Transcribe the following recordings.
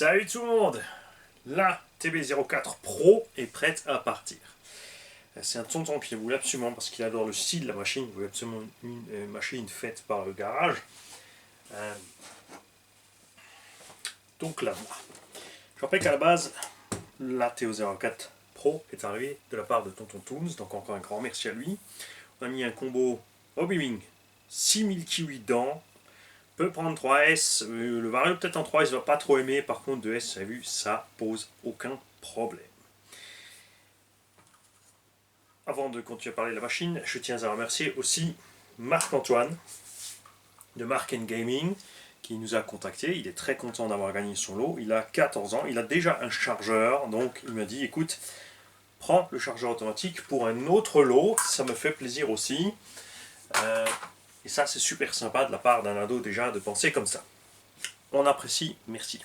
Salut tout le monde. La TB04 Pro est prête à partir. C'est un tonton qui voulait absolument, parce qu'il adore le style de la machine, il voulait absolument une machine faite par le garage. Donc là, je rappelle qu'à la base, la TO04 Pro est arrivée de la part de Tonton Toons, donc encore un grand merci à lui. On a mis un combo Hobby 6000 kiwis dedans. Peut prendre 3S, le Vario peut-être en 3S va pas trop aimer, par contre 2S, vous avez vu, ça pose aucun problème. Avant de continuer à parler de la machine, je tiens à remercier aussi Marc-Antoine de Mark Gaming qui nous a contacté. Il est très content d'avoir gagné son lot. Il a 14 ans, il a déjà un chargeur, donc il m'a dit écoute, prends le chargeur automatique pour un autre lot, ça me fait plaisir aussi. Et ça, c'est super sympa de la part d'un ado déjà de penser comme ça. On apprécie, merci.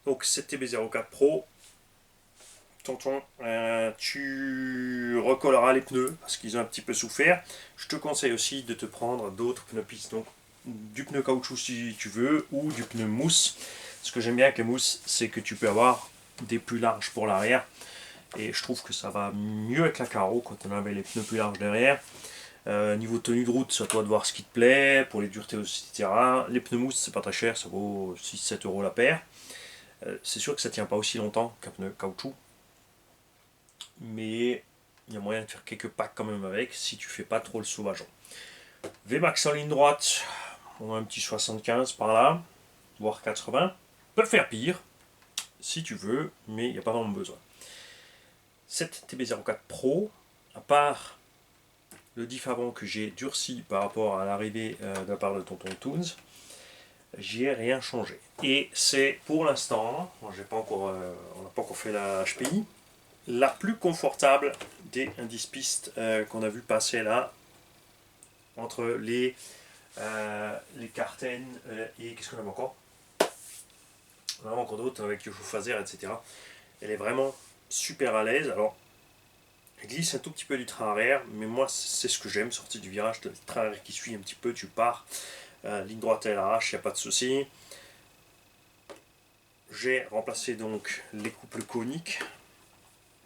Donc, cette TB04 Pro, tonton, tu recolleras les pneus parce qu'ils ont un petit peu souffert. Je te conseille aussi de te prendre d'autres pneus pistes, donc du pneu caoutchouc si tu veux, ou du pneu mousse. Ce que j'aime bien avec les mousses, c'est que tu peux avoir des plus larges pour l'arrière. Et je trouve que ça va mieux avec la Caro quand on avait les pneus plus larges derrière. Niveau tenue de route, c'est à toi de voir ce qui te plaît, pour les duretés aussi, etc. Les pneus mousse, c'est pas très cher, ça vaut 6-7 euros la paire. C'est sûr que ça tient pas aussi longtemps qu'un pneu caoutchouc, mais il y a moyen de faire quelques packs quand même avec, si tu fais pas trop le sauvageon. VMAX en ligne droite, on a un petit 75 par là, voire 80. On peut le faire pire, si tu veux, mais il n'y a pas vraiment besoin. Cette TB04 Pro, à part le diff avant que j'ai durci par rapport à l'arrivée de la part de Tonton Toons, j'y ai rien changé. Et c'est pour l'instant, on n'a pas encore fait la HPI, la plus confortable des indices pistes qu'on a vu passer là, entre les Carten et qu'est-ce qu'on a encore? On en a encore d'autres avec Yoshio Phaser, etc. Elle est vraiment super à l'aise. Alors, elle glisse un tout petit peu du train arrière, mais moi c'est ce que j'aime, sortie du virage, le train arrière qui suit un petit peu, tu pars, ligne droite elle arrache, il n'y a pas de souci. J'ai remplacé donc les couples coniques.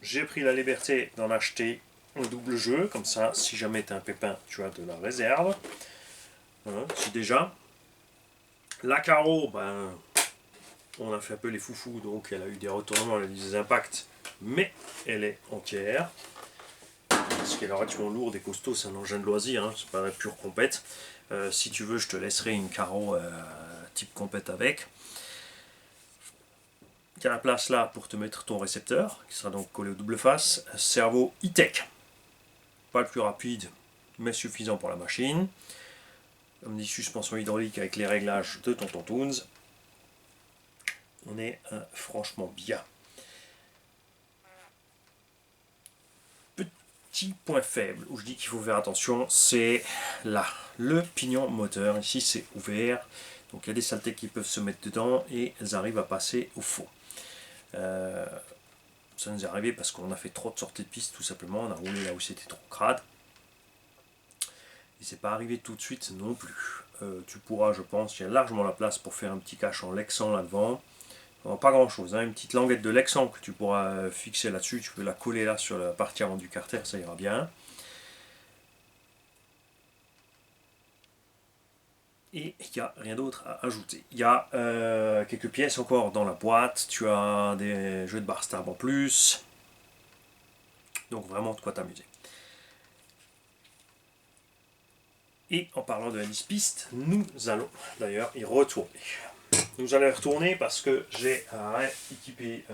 J'ai pris la liberté d'en acheter un double jeu, comme ça si jamais tu as un pépin, tu as de la réserve. Voilà, c'est déjà. La Caro, ben, on a fait un peu les foufous, donc elle a eu des retournements, elle a eu des impacts, mais elle est entière. Parce qu'elle est relativement lourde et costaud, c'est un engin de loisir, hein, c'est pas la pure compète. Si tu veux, je te laisserai une Caro type compète avec. Il y a la place là pour te mettre ton récepteur, qui sera donc collé au double face. Servo e-tech, pas le plus rapide, mais suffisant pour la machine. Comme dit, suspension hydraulique avec les réglages de Tonton Toons. On est franchement bien. Petit point faible où je dis qu'il faut faire attention, c'est là, le pignon moteur. Ici c'est ouvert, donc il y a des saletés qui peuvent se mettre dedans et elles arrivent à passer au fond. Ça nous est arrivé parce qu'on a fait trop de sorties de piste, tout simplement. On a roulé là où c'était trop crade. Et c'est pas arrivé tout de suite non plus. Tu pourras, je pense, il y a largement la place pour faire un petit cache en Lexan là devant. Pas grand chose, hein. Une petite languette de Lexan que tu pourras fixer là-dessus, tu peux la coller là sur la partie avant du carter, ça ira bien. Et il n'y a rien d'autre à ajouter. Il y a quelques pièces encore dans la boîte, tu as des jeux de bar stab en plus, donc vraiment de quoi t'amuser. Et en parlant de l'indice piste, nous allons d'ailleurs y retourner. Nous allons y retourner parce que j'ai équipé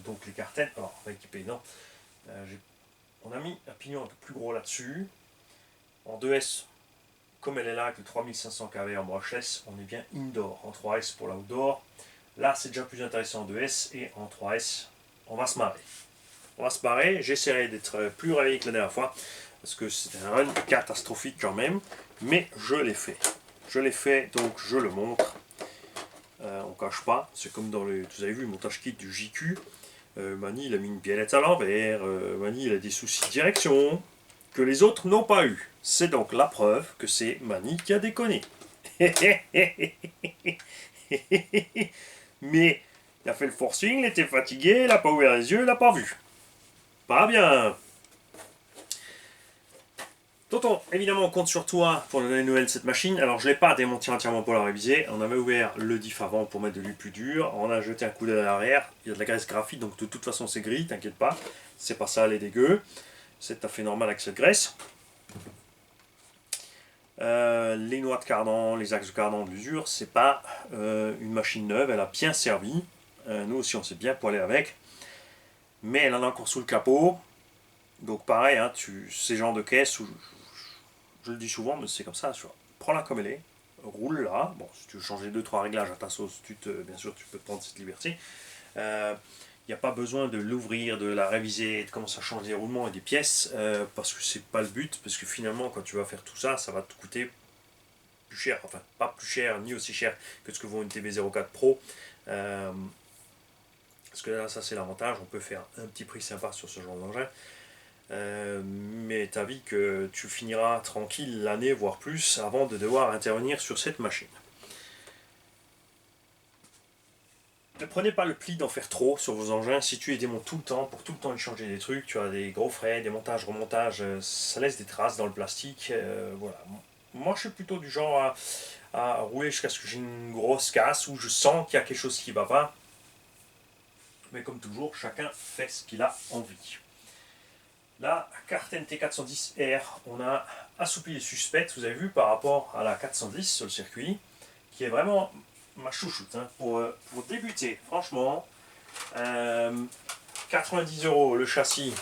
donc les Carten. Alors, équipé, non. On a mis un pignon un peu plus gros là-dessus. En 2S, comme elle est là avec le 3500 kV en brushless, on est bien indoor. En 3S pour l'outdoor. Là, c'est déjà plus intéressant en 2S et en 3S, on va se marrer. On va se marrer. J'essaierai d'être plus réveillé que la dernière fois parce que c'était un run catastrophique quand même. Mais je l'ai fait. Je l'ai fait, donc je le montre. On cache pas, c'est comme dans le, vous avez vu le montage kit du JQ. Mani il a mis une biellette à l'envers, Mani il a des soucis de direction que les autres n'ont pas eu. C'est donc la preuve que c'est Mani qui a déconné. Mais il a fait le forcing, il était fatigué, il n'a pas ouvert les yeux, il n'a pas vu. Pas bien. Tonton, évidemment, on compte sur toi pour donner des nouvelles de cette machine. Alors, je ne l'ai pas démonté entièrement pour la réviser. On avait ouvert le diff avant pour mettre de l'huile plus dure. On a jeté un coup d'œil à l'arrière. Il y a de la graisse graphite, donc de toute façon, c'est gris, t'inquiète pas. C'est pas ça, les dégueux. C'est tout à fait normal avec cette graisse. Les noix de cardan, les axes de cardan de l'usure, c'est pas une machine neuve. Elle a bien servi. Nous aussi, on s'est bien poilé avec. Mais elle en a encore sous le capot. Donc, pareil, hein, ces genres de caisses où je le dis souvent, mais c'est comme ça, prends-la comme elle est, roule-la. Bon, si tu veux changer 2-3 réglages à ta sauce, bien sûr, tu peux te prendre cette liberté. Il n'y a pas besoin de l'ouvrir, de la réviser, de commencer à changer des roulements et des pièces, parce que c'est pas le but, parce que finalement, quand tu vas faire tout ça, ça va te coûter plus cher, enfin, pas plus cher, ni aussi cher que ce que vaut une TB04 Pro. Parce que là, ça c'est l'avantage, on peut faire un petit prix sympa sur ce genre d'engin. Mais t'avis que tu finiras tranquille l'année, voire plus, avant de devoir intervenir sur cette machine. Ne prenez pas le pli d'en faire trop sur vos engins. Si tu les démontes tout le temps, pour tout le temps échanger des trucs, tu as des gros frais, des montages, remontages, ça laisse des traces dans le plastique. Voilà. Moi, je suis plutôt du genre à rouler jusqu'à ce que j'ai une grosse casse, où je sens qu'il y a quelque chose qui ne va pas. Mais comme toujours, chacun fait ce qu'il a envie. La Carten T410R, on a assoupli les suspects, vous avez vu, par rapport à la 410 sur le circuit, qui est vraiment ma chouchoute. Hein, pour débuter, franchement, 90 € le châssis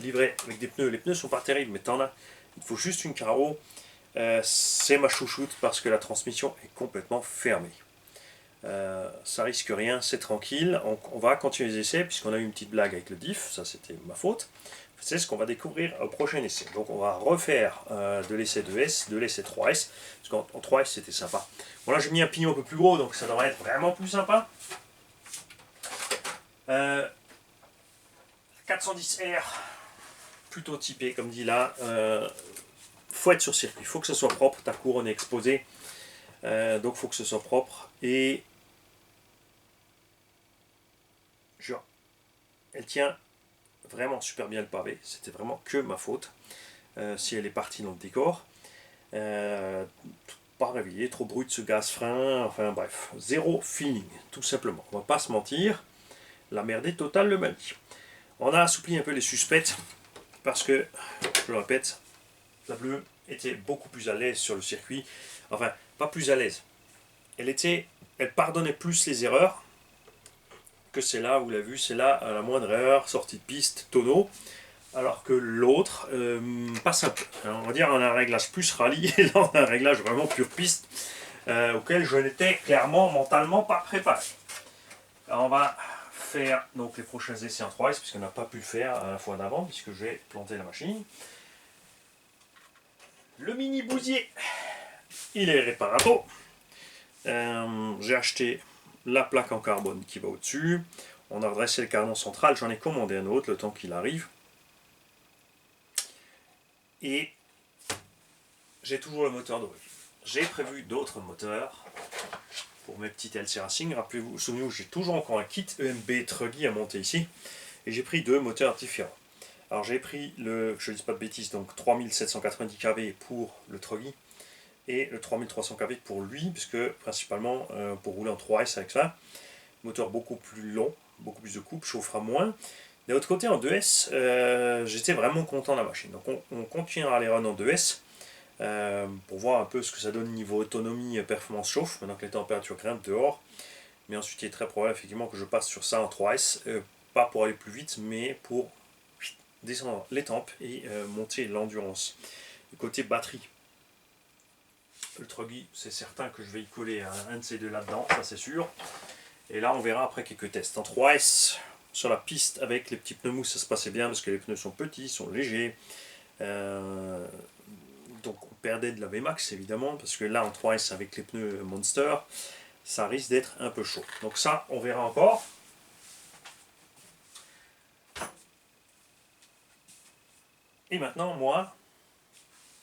livré avec des pneus. Les pneus sont pas terribles, mais t'en as. Il faut juste une carreau. C'est ma chouchoute parce que la transmission est complètement fermée. Ça risque rien, c'est tranquille. On va continuer les essais puisqu'on a eu une petite blague avec le diff, ça c'était ma faute. C'est ce qu'on va découvrir au prochain essai. Donc on va refaire de l'essai 2S, de l'essai 3S, parce qu'en 3S c'était sympa. Bon là j'ai mis un pignon un peu plus gros, donc ça devrait être vraiment plus sympa. 410R, plutôt typé comme dit là. Faut être sur circuit, il faut que ce soit propre, ta couronne est exposée. Donc il faut que ce soit propre. Et genre, elle tient vraiment super bien le pavé, c'était vraiment que ma faute si elle est partie dans le décor. Pas réveillé, trop brut ce gaz frein, enfin bref, zéro feeling, tout simplement. On va pas se mentir, la merde est totale le manie. On a assoupli un peu les suspects parce que, je le répète, la bleue était beaucoup plus à l'aise sur le circuit, enfin pas plus à l'aise. Elle pardonnait plus les erreurs que celle-là, vous l'avez vu, c'est là à la moindre erreur, sortie de piste, tonneau. Alors que l'autre passe un peu. Alors on va dire on a un réglage plus rallye, et là on a un réglage vraiment pure piste, auquel je n'étais clairement mentalement pas préparé. Alors on va faire donc les prochains essais en 3S, puisqu'on n'a pas pu le faire à la fois d'avant, puisque j'ai planté la machine. Le mini bousier, il est réparado. J'ai acheté la plaque en carbone qui va au-dessus. On a redressé le cardan central, j'en ai commandé un autre le temps qu'il arrive. Et j'ai toujours le moteur d'origine. J'ai prévu d'autres moteurs pour mes petites LC Racing. Rappelez-vous, souvenez-vous, j'ai toujours encore un kit EMB Truggy à monter ici. Et j'ai pris deux moteurs différents. Alors j'ai pris le, je ne dis pas de bêtises, donc 3790 kV pour le Truggy et le 3300 kV pour lui, puisque principalement pour rouler en 3S avec ça. Moteur beaucoup plus long, beaucoup plus de coupe, chauffera moins. D'un autre côté, en 2S, j'étais vraiment content de la machine. Donc on continuera les runs en 2S. Pour voir un peu ce que ça donne niveau autonomie, performance chauffe, maintenant que les températures grimpent dehors. Mais ensuite, il est très probable effectivement que je passe sur ça en 3S, pas pour aller plus vite, mais pour descendre les tempes et monter l'endurance. Côté batterie, le Truggy, c'est certain que je vais y coller un de ces deux là-dedans, ça c'est sûr. Et là, on verra après quelques tests. En 3S, sur la piste avec les petits pneus mous, ça se passait bien parce que les pneus sont petits, sont légers. Donc on perdait de la Vmax évidemment, parce que là en 3S avec les pneus Monster, ça risque d'être un peu chaud. Donc ça, on verra encore. Et maintenant, moi,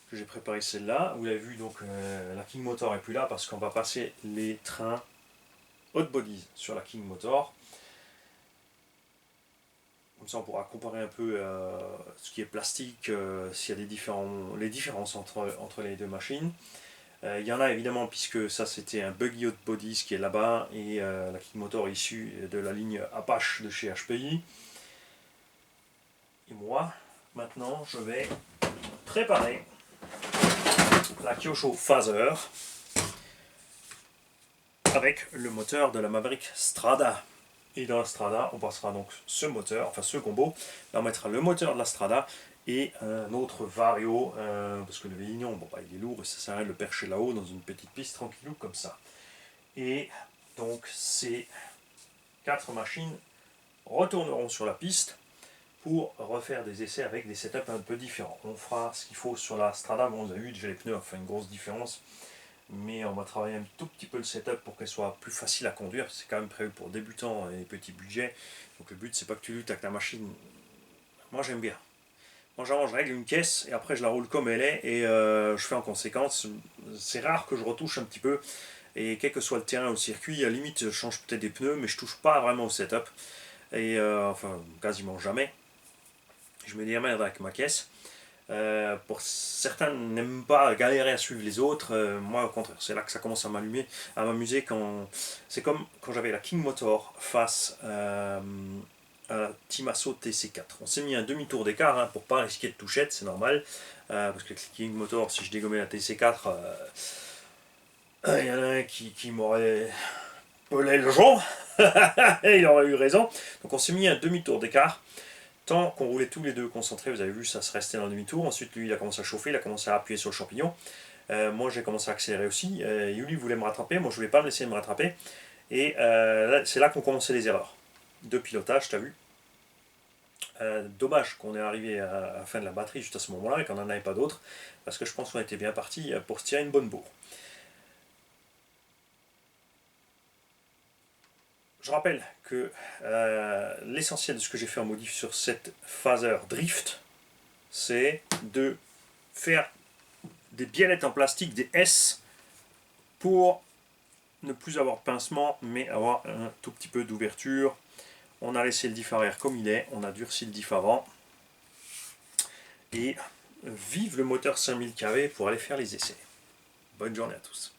que j'ai préparé celle-là, vous l'avez vu, donc la King Motor est plus là parce qu'on va passer les trains hot bodies sur la King Motor. Comme ça on pourra comparer un peu ce qui est plastique, s'il y a les différences entre les deux machines. Il y en a évidemment, puisque ça c'était un buggy hot bodies qui est là-bas, et la King Motor issue de la ligne Apache de chez HPI. Et moi, maintenant, je vais préparer la Kyosho Phaser avec le moteur de la Maverick Strada. Et dans la Strada, on passera donc ce moteur, enfin ce combo. Là, on mettra le moteur de la Strada et un autre Vario, parce que le Vélignon, bon, bah, il est lourd et ça sert à rien de le percher là-haut dans une petite piste tranquillou comme ça. Et donc, ces 4 machines retourneront sur la piste pour refaire des essais avec des setups un peu différents. On fera ce qu'il faut sur la Strada, bon, vous avez vu, déjà les pneus ont fait une grosse différence, mais on va travailler un tout petit peu le setup pour qu'elle soit plus facile à conduire. C'est quand même prévu pour débutants et petits budgets, donc le but c'est pas que tu luttes avec ta machine. Moi j'aime bien. Moi je règle une caisse et après je la roule comme elle est, et je fais en conséquence. C'est rare que je retouche un petit peu, et quel que soit le terrain ou le circuit, à la limite je change peut-être des pneus, mais je touche pas vraiment au setup, et enfin quasiment jamais. Je me démerde avec ma caisse. Pour certains n'aiment pas galérer à suivre les autres. Moi au contraire, c'est là que ça commence à m'amuser, quand c'est comme quand j'avais la King Motor face à la Timasso TC4. On s'est mis un demi-tour d'écart, hein, pour pas risquer de touchette, c'est normal, parce que la King Motor, si je dégommais la TC4, il y en a un qui m'aurait pelé le jonc, et il aurait eu raison. Donc on s'est mis un demi-tour d'écart. Tant qu'on roulait tous les deux concentrés, vous avez vu, ça se restait dans le demi-tour. Ensuite, lui, il a commencé à chauffer, il a commencé à appuyer sur le champignon. Moi, j'ai commencé à accélérer aussi. Yuli voulait me rattraper, moi, je voulais pas me laisser me rattraper. Et c'est là qu'ont commencé les erreurs de pilotage, t'as vu. Dommage qu'on est arrivé à la fin de la batterie juste à ce moment-là et qu'on n'en avait pas d'autres, parce que je pense qu'on était bien parti pour se tirer une bonne bourre. Je rappelle que l'essentiel de ce que j'ai fait en modif sur cette phaser drift, c'est de faire des biellettes en plastique, des S, pour ne plus avoir de pincement, mais avoir un tout petit peu d'ouverture. On a laissé le diff arrière comme il est, on a durci le diff avant, et vive le moteur 5000 kW pour aller faire les essais. Bonne journée à tous.